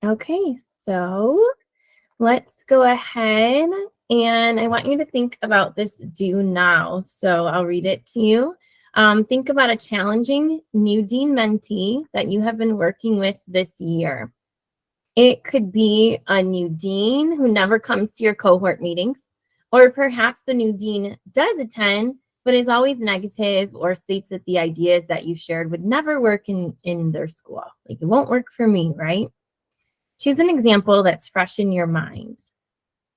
Okay, so let's go ahead and I want you to think about this do now. So I'll read it to you. Think about a challenging new dean mentee that you have been working with this year. It could be a new dean who never comes to your cohort meetings, or perhaps the new dean does attend, but is always negative or states that the ideas that you shared would never work in their school. Like, it won't work for me, right? Choose an example that's fresh in your mind.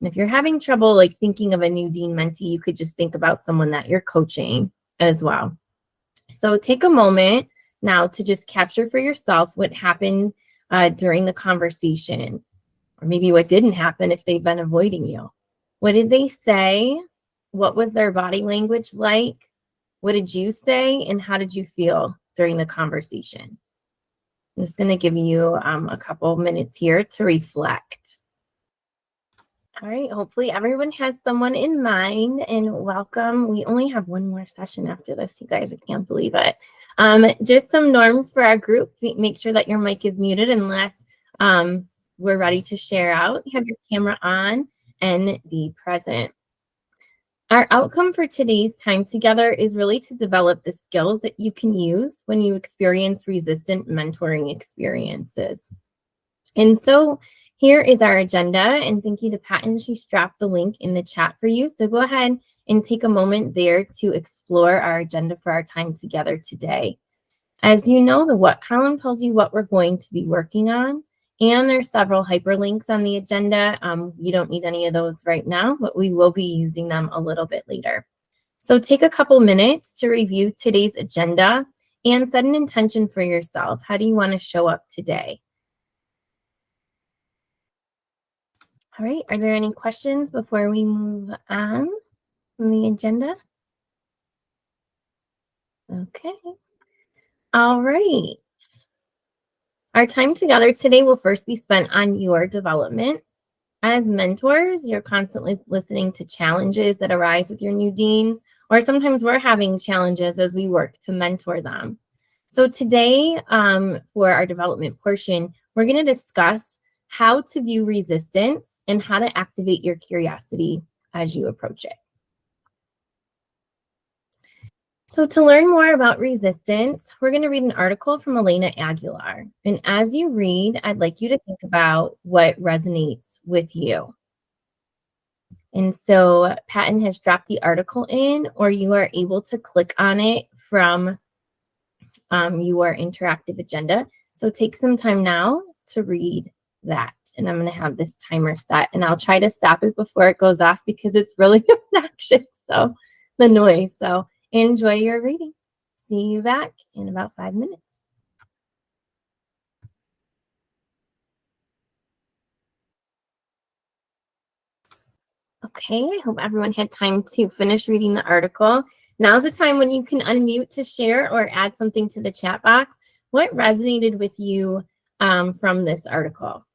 And if you're having trouble like thinking of a new dean mentee, you could just think about someone that you're coaching as well. So take a moment now to just capture for yourself what happened during the conversation, or maybe what didn't happen if they've been avoiding you. What did they say? What was their body language like? What did you say? And how did you feel during the conversation? I'm just going to give you a couple minutes here to reflect. All right, hopefully everyone has someone in mind, and welcome. We only have one more session after this, you guys. I can't believe it. Just some norms for our group. Make sure that your mic is muted unless we're ready to share out. Have your camera on and be present. Our outcome for today's time together is really to develop the skills that you can use when you experience resistant mentoring experiences. And so here is our agenda, and thank you to Patton. She's dropped the link in the chat for you. So go ahead and take a moment there to explore our agenda for our time together today. As you know, the what column tells you what we're going to be working on, and there's several hyperlinks on the agenda. You don't need any of those right now, but we will be using them a little bit later. So take a couple minutes to review today's agenda and set an intention for yourself. How do you want to show up today? All right, are there any questions before we move on from the agenda? Okay. All right. Our time together today will first be spent on your development. As mentors, you're constantly listening to challenges that arise with your new deans, or sometimes we're having challenges as we work to mentor them. So today, for our development portion, we're going to discuss how to view resistance and how to activate your curiosity as you approach it. So to learn more about resistance, we're going to read an article from Elena Aguilar. And as you read, I'd like you to think about what resonates with you. And so Patton has dropped the article in, or you are able to click on it from your interactive agenda. So take some time now to read that. And I'm going to have this timer set, and I'll try to stop it before it goes off because it's really obnoxious. So the noise. So enjoy your reading. See you back in about 5 minutes. Okay, I hope everyone had time to finish reading the article. Now's the time when you can unmute to share or add something to the chat box. What resonated with you from this article?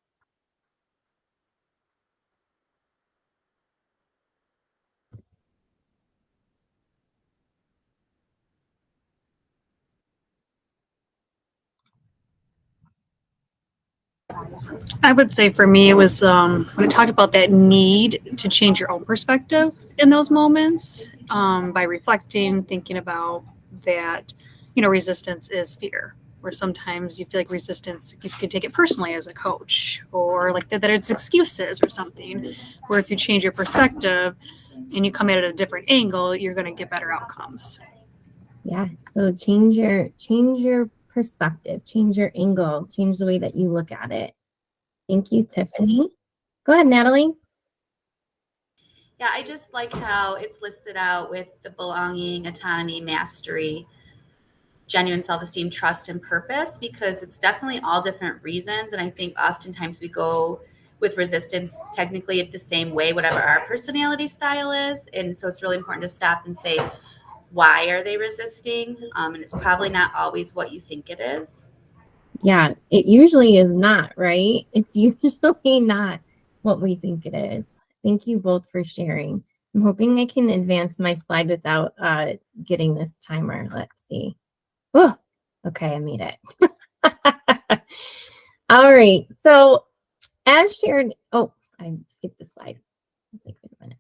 I would say for me, it was when it talked about that need to change your own perspective in those moments by reflecting, thinking about that, resistance is fear. Where sometimes you feel like resistance, you can take it personally as a coach, or like that it's excuses or something. Where if you change your perspective and you come at it at a different angle, you're going to get better outcomes. Yeah, so change your perspective, change your angle, change the way that you look at it. Thank you, Tiffany. Go ahead, Natalie. Yeah, I just like how it's listed out with the belonging, autonomy, mastery, genuine self-esteem, trust, and purpose, because it's definitely all different reasons. And I think oftentimes we go with resistance technically the same way, whatever our personality style is. And so it's really important to stop and say, why are they resisting? And it's probably not always what you think it is. Yeah, it usually is not, right? It's usually not what we think it is. Thank you both for sharing. I'm hoping I can advance my slide without getting this timer. Let's see. Oh, okay, I made it. All right. So as shared, oh, I skipped the slide. I was like, wait a minute.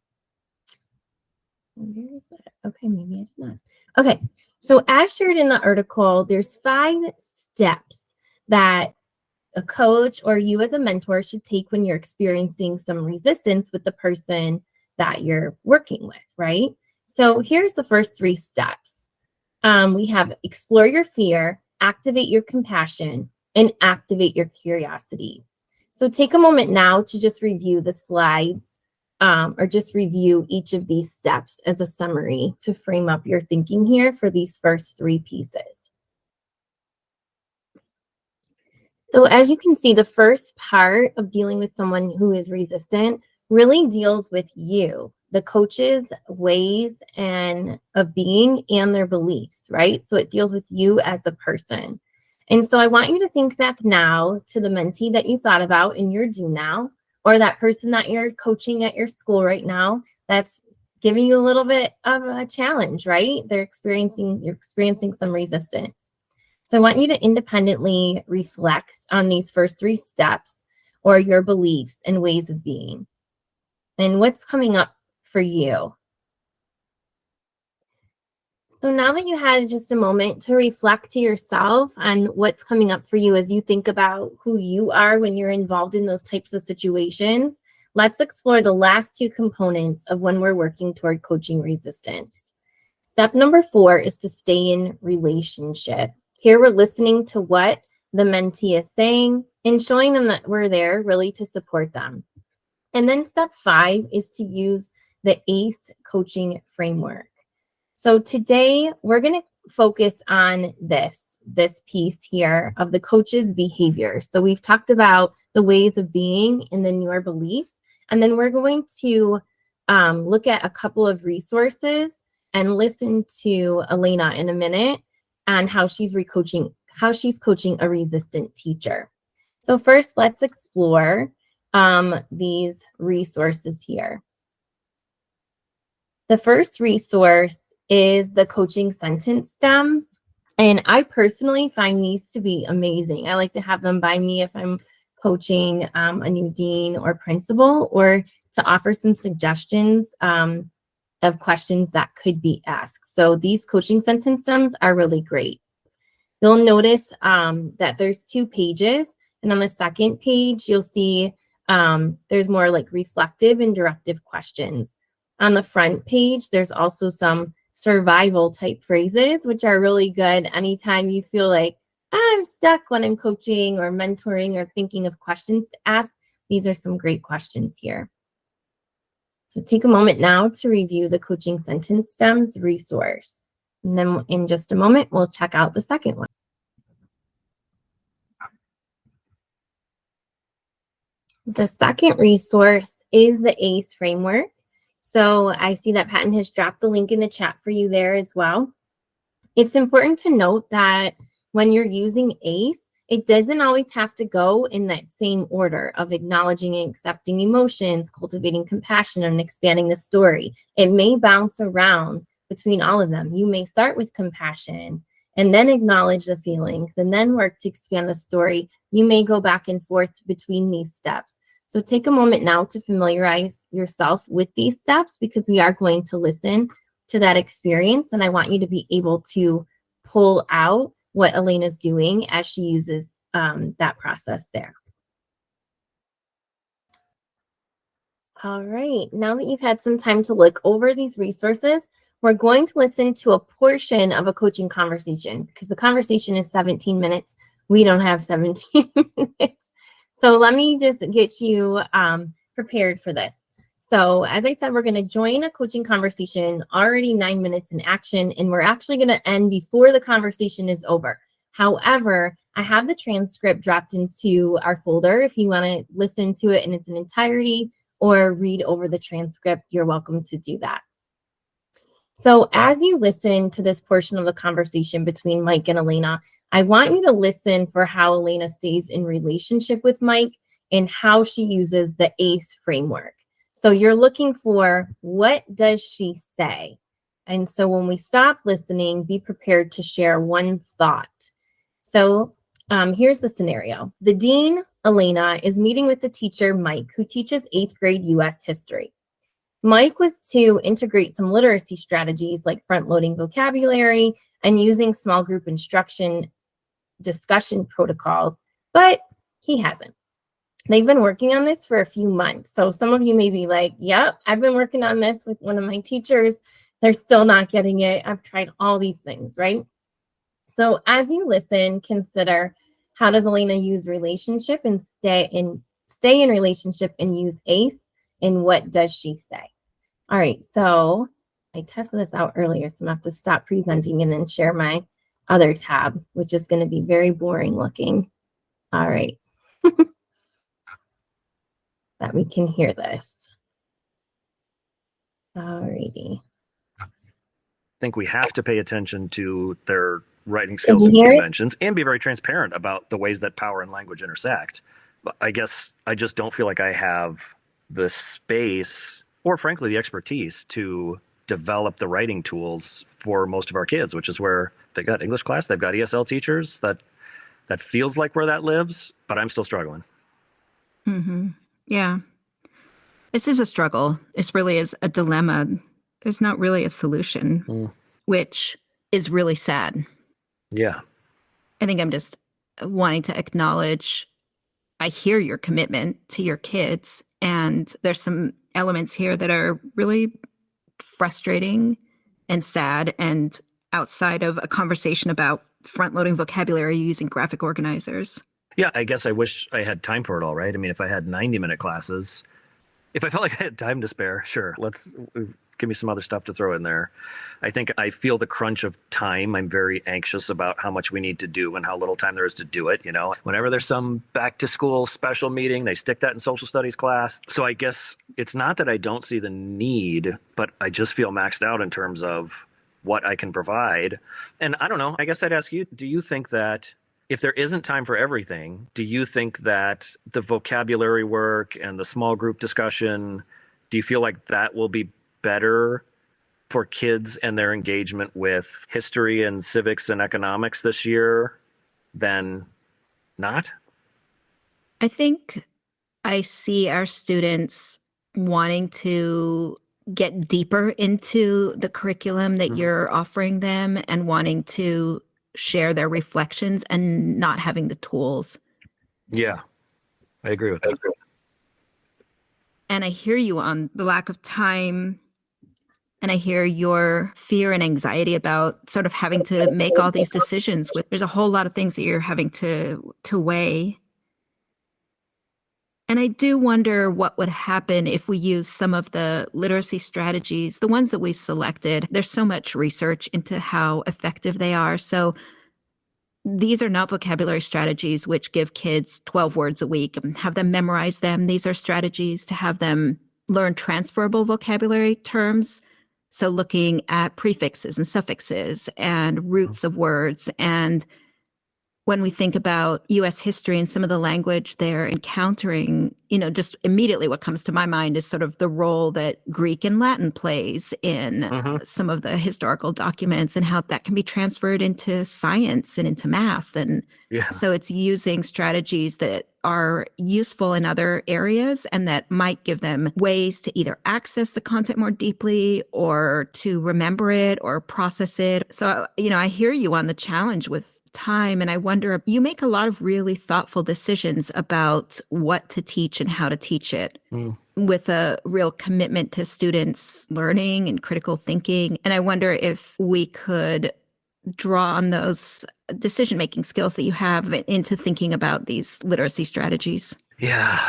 Where is that? Okay, maybe I did not. Okay, so as shared in the article, there's 5 steps that a coach or you as a mentor should take when you're experiencing some resistance with the person that you're working with, right? So here's the first 3 steps. We have explore your fear, activate your compassion, and activate your curiosity. So take a moment now to just review the slides or just review each of these steps as a summary to frame up your thinking here for these first 3 pieces. So as you can see, the first part of dealing with someone who is resistant really deals with you, the coach's ways and of being and their beliefs, right? So it deals with you as a person. And so I want you to think back now to the mentee that you thought about in your do now, or that person that you're coaching at your school right now that's giving you a little bit of a challenge, right? You're experiencing some resistance. So I want you to independently reflect on these first 3 steps or your beliefs and ways of being. And what's coming up for you? So now that you had just a moment to reflect to yourself on what's coming up for you as you think about who you are when you're involved in those types of situations, let's explore the last 2 components of when we're working toward coaching resistance. Step number 4 is to stay in relationship. Here we're listening to what the mentee is saying and showing them that we're there really to support them. And then step 5 is to use the ACE coaching framework. So today we're going to focus on this piece here of the coach's behavior. So we've talked about the ways of being and then your beliefs. And then we're going to look at a couple of resources and listen to Elena in a minute on how she's coaching a resistant teacher. So first, let's explore these resources here. The first resource is the coaching sentence stems. And I personally find these to be amazing. I like to have them by me if I'm coaching a new dean or principal, or to offer some suggestions of questions that could be asked. So these coaching sentence stems are really great. You'll notice that there's 2 pages. And on the second page, you'll see there's more like reflective and directive questions. On the front page, there's also some survival type phrases, which are really good anytime you feel like I'm stuck when I'm coaching or mentoring or thinking of questions to ask. These are some great questions here. So take a moment now to review the coaching sentence stems resource. And then in just a moment, we'll check out the second one. The second resource is the ACE framework. So I see that Patton has dropped the link in the chat for you there as well. It's important to note that when you're using ACE, it doesn't always have to go in that same order of acknowledging and accepting emotions, cultivating compassion, and expanding the story. It may bounce around between all of them. You may start with compassion and then acknowledge the feelings and then work to expand the story. You may go back and forth between these steps. So take a moment now to familiarize yourself with these steps, because we are going to listen to that experience. And I want you to be able to pull out what Elena's doing as she uses that process there. All right, now that you've had some time to look over these resources, we're going to listen to a portion of a coaching conversation, because the conversation is 17 minutes. We don't have 17 minutes. So let me just get you prepared for this. So as I said, we're going to join a coaching conversation, already 9 minutes in action, and we're actually going to end before the conversation is over. However, I have the transcript dropped into our folder. If you want to listen to it in its entirety or read over the transcript, you're welcome to do that. So as you listen to this portion of the conversation between Mike and Elena, I want you to listen for how Elena stays in relationship with Mike and how she uses the ACE framework. So you're looking for, what does she say? And so when we stop listening, be prepared to share one thought. So here's the scenario. The dean, Elena is meeting with the teacher, Mike, who teaches 8th grade U.S. history. Mike was to integrate some literacy strategies like front-loading vocabulary and using small group instruction discussion protocols, but he hasn't. They've been working on this for a few months. So some of you may be like, yep, I've been working on this with one of my teachers. They're still not getting it. I've tried all these things, right? So as you listen, consider, how does Elena use relationship and stay in relationship and use ACE? And what does she say? All right, so I tested this out earlier, so I'm gonna have to stop presenting and then share my other tab, which is going to be very boring looking. All right. That we can hear this. All righty. I think we have to pay attention to their writing skills and Can you hear it? conventions and be very transparent about the ways that power and language intersect. But I guess I just don't feel like I have the space or frankly the expertise to develop the writing tools for most of our kids, which is where they got English class, they've got ESL teachers. That feels like where that lives, but I'm still struggling. Mm-hmm. Yeah. This is a struggle. This really is a dilemma. There's not really a solution, which is really sad. Yeah. I think I'm just wanting to acknowledge, I hear your commitment to your kids, and there's some elements here that are really frustrating and sad and outside of a conversation about front-loading vocabulary using graphic organizers. Yeah, I guess I wish I had time for it all, right? I mean, if I had 90-minute classes, if I felt like I had time to spare, sure, let's give me some other stuff to throw in there. I think I feel the crunch of time. I'm very anxious about how much we need to do and how little time there is to do it. You know, whenever there's some back to school special meeting, they stick that in social studies class. So I guess it's not that I don't see the need, but I just feel maxed out in terms of what I can provide. And I don't know, I guess I'd ask you, do you think that if there isn't time for everything, do you think that the vocabulary work and the small group discussion, do you feel like that will be better for kids and their engagement with history and civics and economics this year than not? I think I see our students wanting to get deeper into the curriculum that you're offering them and wanting to share their reflections and not having the tools. Yeah, I agree with that. And I hear you on the lack of time. And I hear your fear and anxiety about sort of having to make all these decisions there's a whole lot of things that you're having to weigh. And I do wonder what would happen if we use some of the literacy strategies, the ones that we've selected. There's so much research into how effective they are. So these are not vocabulary strategies which give kids 12 words a week and have them memorize them. These are strategies to have them learn transferable vocabulary terms. So looking at prefixes and suffixes and roots of words. And when we think about U.S. history and some of the language they're encountering, just immediately what comes to my mind is sort of the role that Greek and Latin plays in some of the historical documents and how that can be transferred into science and into math. And so it's using strategies that are useful in other areas and that might give them ways to either access the content more deeply or to remember it or process it. So, I hear you on the challenge with time. And I wonder, you make a lot of really thoughtful decisions about what to teach and how to teach it with a real commitment to students learning and critical thinking. And I wonder if we could draw on those decision-making skills that you have into thinking about these literacy strategies. Yeah.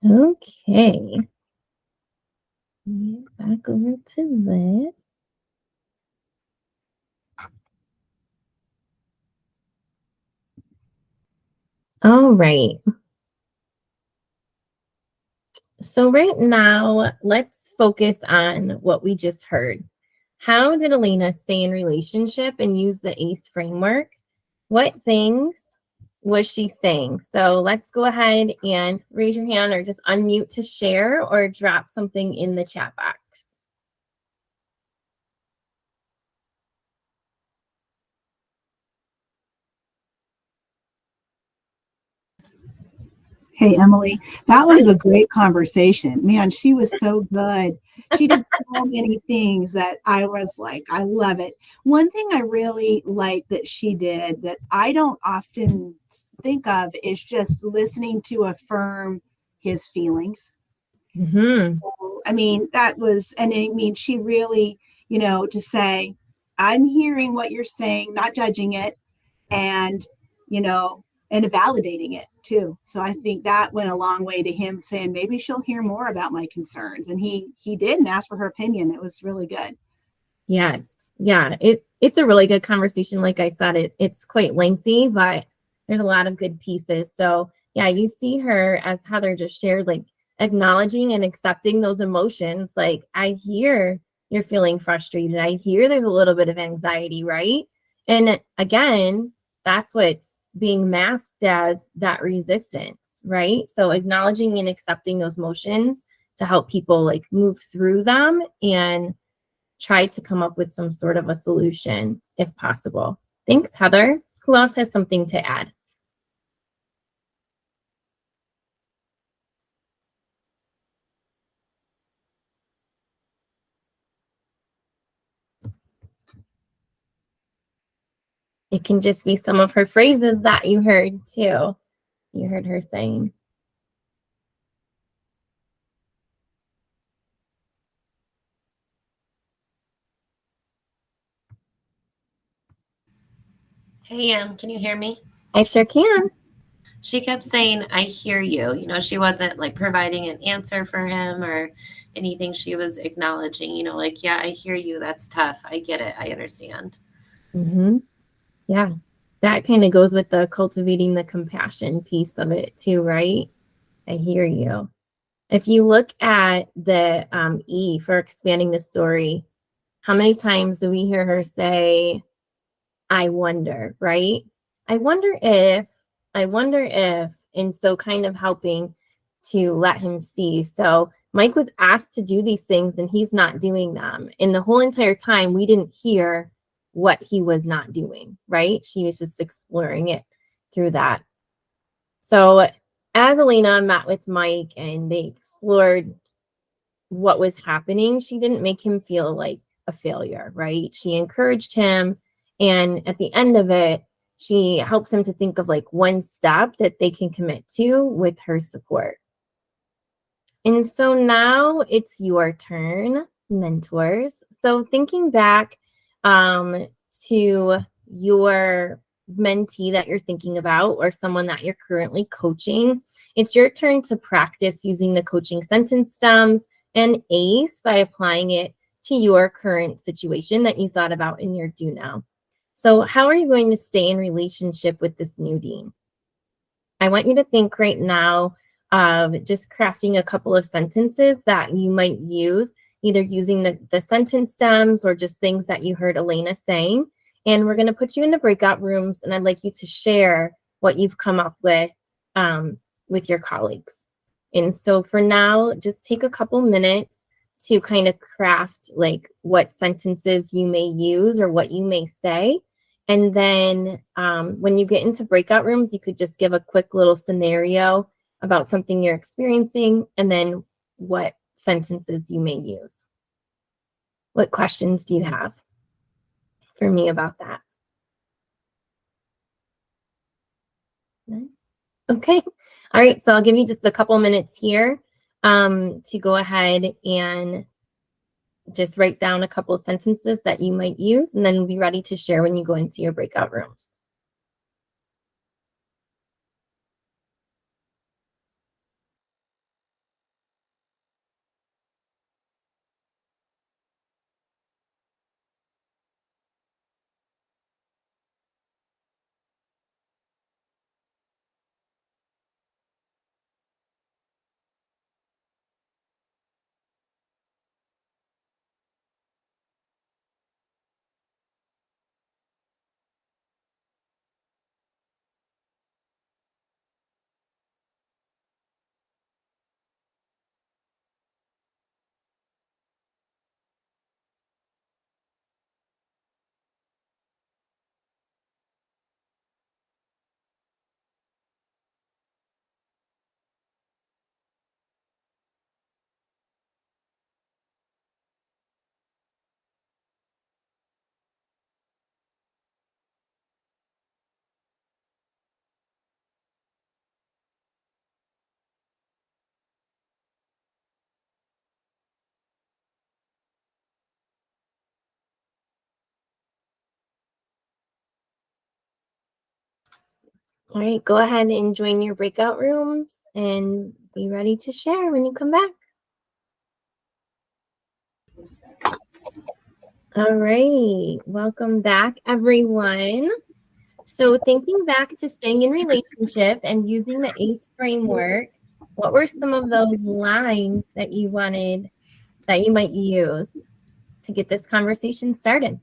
Okay. Back over to this. All right. So right now, let's focus on what we just heard. How did Elena stay in relationship and use the ACE framework? What things was she saying? So let's go ahead and raise your hand or just unmute to share or drop something in the chat box. Hey, Emily, that was a great conversation. Man, she was so good. She did so many things that I was like, I love it. One thing I really like that she did that I don't often think of is just listening to affirm his feelings. Mm-hmm. I mean, that was, and I mean, she really, to say, I'm hearing what you're saying, not judging it, and, you know, and validating it too. So I think that went a long way to him saying, maybe she'll hear more about my concerns. And he did and asked for her opinion. It was really good. Yes. Yeah. It's a really good conversation. Like I said, it's quite lengthy, but there's a lot of good pieces. So yeah, you see her, as Heather just shared, like acknowledging and accepting those emotions. Like, I hear you're feeling frustrated. I hear there's a little bit of anxiety, right? And again, that's what's being masked as that resistance, right? So acknowledging and accepting those emotions to help people like move through them and try to come up with some sort of a solution if possible. Thanks, Heather. Who else has something to add? It can just be some of her phrases that you heard too. You heard her saying. Hey, can you hear me? I sure can. She kept saying, I hear you. You know, she wasn't like providing an answer for him or anything. She was acknowledging, like, yeah, I hear you. That's tough. I get it. I understand. Mm-hmm. Yeah, that kind of goes with the cultivating the compassion piece of it too, right? I hear you. If you look at the E for expanding the story, how many times do we hear her say, I wonder, right? I wonder if, I wonder if, and so kind of helping to let him see. So Mike was asked to do these things and he's not doing them. And the whole entire time we didn't hear what he was not doing, right? She was just exploring it through that. So as Elena met with Mike and they explored what was happening, she didn't make him feel like a failure, right? She encouraged him. And at the end of it, she helps him to think of like one step that they can commit to with her support. And so now it's your turn, mentors. So thinking back to your mentee that you're thinking about or someone that you're currently coaching, it's your turn to practice using the coaching sentence stems and ACE by applying it to your current situation that you thought about in your do now. So how are you going to stay in relationship with this new dean? I want you to think right now of just crafting a couple of sentences that you might use, either using the sentence stems or just things that you heard Elena saying. And we're going to put you into breakout rooms, and I'd like you to share what you've come up with your colleagues. And so for now, just take a couple minutes to kind of craft like what sentences you may use or what you may say. And then when you get into breakout rooms, you could just give a quick little scenario about something you're experiencing and then what sentences you may use. What questions do you have for me about that? None? Okay. All right. So I'll give you just a couple minutes here to go ahead and just write down a couple of sentences that you might use, and then we'll be ready to share when you go into your breakout rooms. All right, go ahead and join your breakout rooms and be ready to share when you come back. All right, welcome back, everyone. So thinking back to staying in relationship and using the ACE framework, what were some of those lines that you wanted, that you might use to get this conversation started?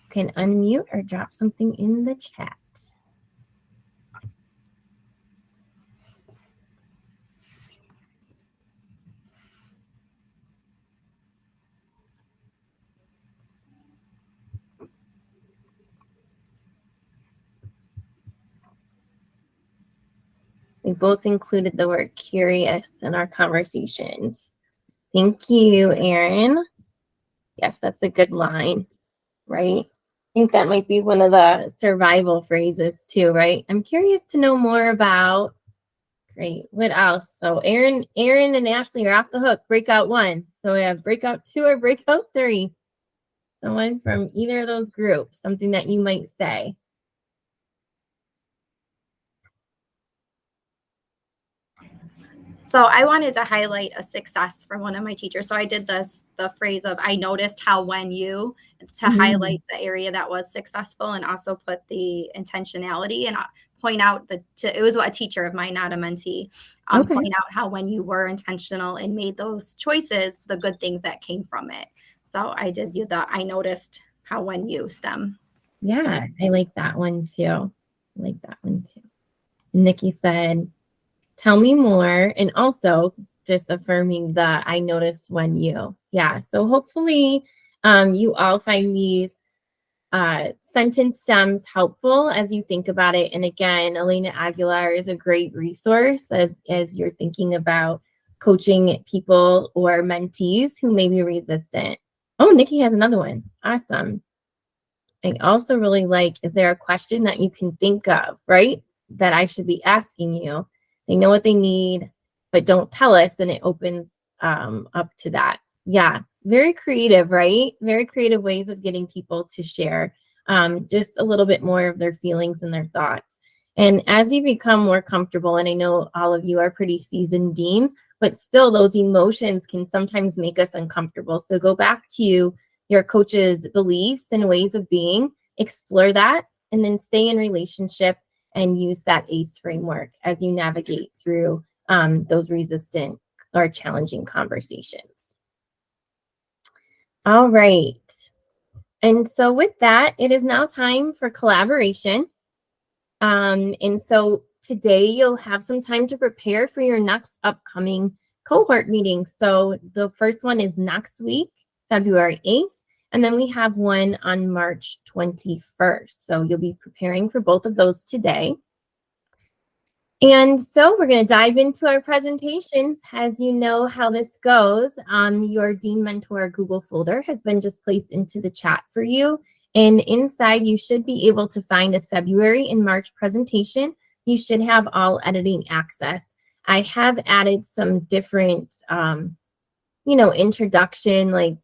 You can unmute or drop something in the chat. We both included the word curious in our conversations. Thank you, Erin. Yes, that's a good line, right? I think that might be one of the survival phrases too, right? I'm curious to know more about. Great. What else? So Erin and Ashley are off the hook. Breakout 1. So we have breakout 2 or breakout 3. Someone from either of those groups, something that you might say. So I wanted to highlight a success from one of my teachers. So I did the phrase of I noticed how when you to highlight the area that was successful and also put the intentionality and point out it was a teacher of mine, not a mentee. Point out how when you were intentional and made those choices, the good things that came from it. So I did I noticed how when you stem. Yeah, I like that one too. Nikki said, tell me more, and also just affirming the I noticed when you. Yeah, so hopefully you all find these sentence stems helpful as you think about it. And again, Elena Aguilar is a great resource as you're thinking about coaching people or mentees who may be resistant. Oh, Nikki has another one. Awesome. I also really like, is there a question that you can think of, right? That I should be asking you. They know what they need, but don't tell us, and it opens up to that. Yeah, very creative, right? Very creative ways of getting people to share just a little bit more of their feelings and their thoughts. And as you become more comfortable, and I know all of you are pretty seasoned deans, but still those emotions can sometimes make us uncomfortable. So go back to your coach's beliefs and ways of being, explore that, and then stay in relationship and use that ACE framework as you navigate through those resistant or challenging conversations. All right. And so with that, it is now time for collaboration. And so today you'll have some time to prepare for your next upcoming cohort meeting. So the first one is next week, February 8th. And then we have one on March 21st. So you'll be preparing for both of those today. And so we're going to dive into our presentations. As you know how this goes, your Dean Mentor Google folder has been just placed into the chat for you. And inside, you should be able to find a February and March presentation. You should have all editing access. I have added some different, introduction, like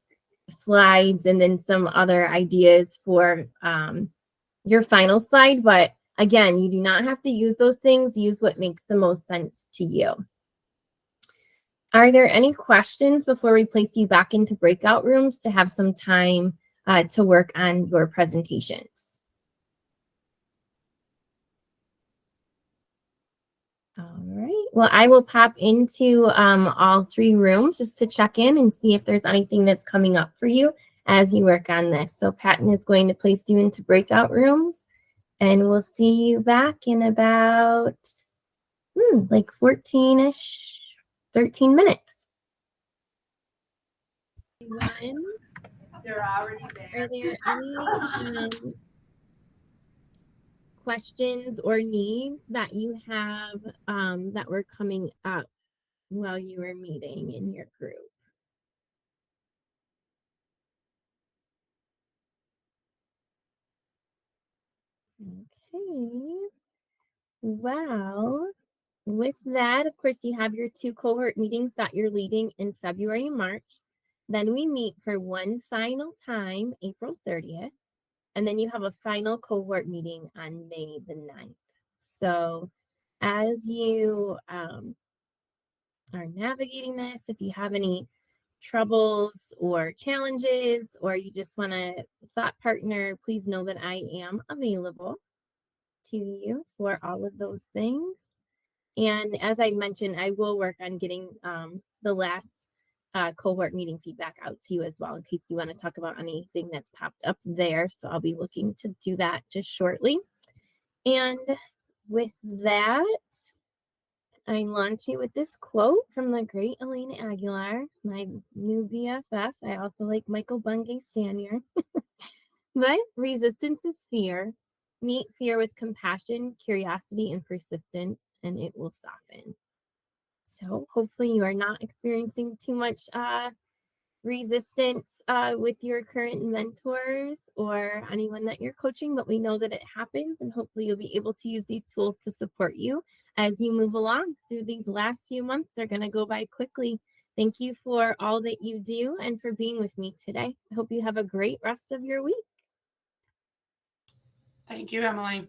slides, and then some other ideas for your final slide. But again, you do not have to use those things. Use what makes the most sense to you. Are there any questions before we place you back into breakout rooms to have some time to work on your presentations? All right. Well, I will pop into all 3 rooms just to check in and see if there's anything that's coming up for you as you work on this. So Patton is going to place you into breakout rooms. And we'll see you back in about like 14-ish, 13 minutes. They're already there. Are there any questions or needs that you have that were coming up while you were meeting in your group? Okay. Well, with that, of course, you have your 2 cohort meetings that you're leading in February and March. Then we meet for one final time, April 30th. And then you have a final cohort meeting on May the 9th. So as you are navigating this, if you have any troubles or challenges, or you just want a thought partner, please know that I am available to you for all of those things. And as I mentioned, I will work on getting the last cohort meeting feedback out to you as well, in case you want to talk about anything that's popped up there. So I'll be looking to do that just shortly. And with that, I launch you with this quote from the great Elena Aguilar, my new BFF. I also like Michael Bungay Stanier. But resistance is fear. Meet fear with compassion, curiosity, and persistence, and it will soften. So hopefully you are not experiencing too much resistance with your current mentors or anyone that you're coaching, but we know that it happens, and hopefully you'll be able to use these tools to support you as you move along through these last few months. They're going to go by quickly. Thank you for all that you do and for being with me today. I hope you have a great rest of your week. Thank you, Emily.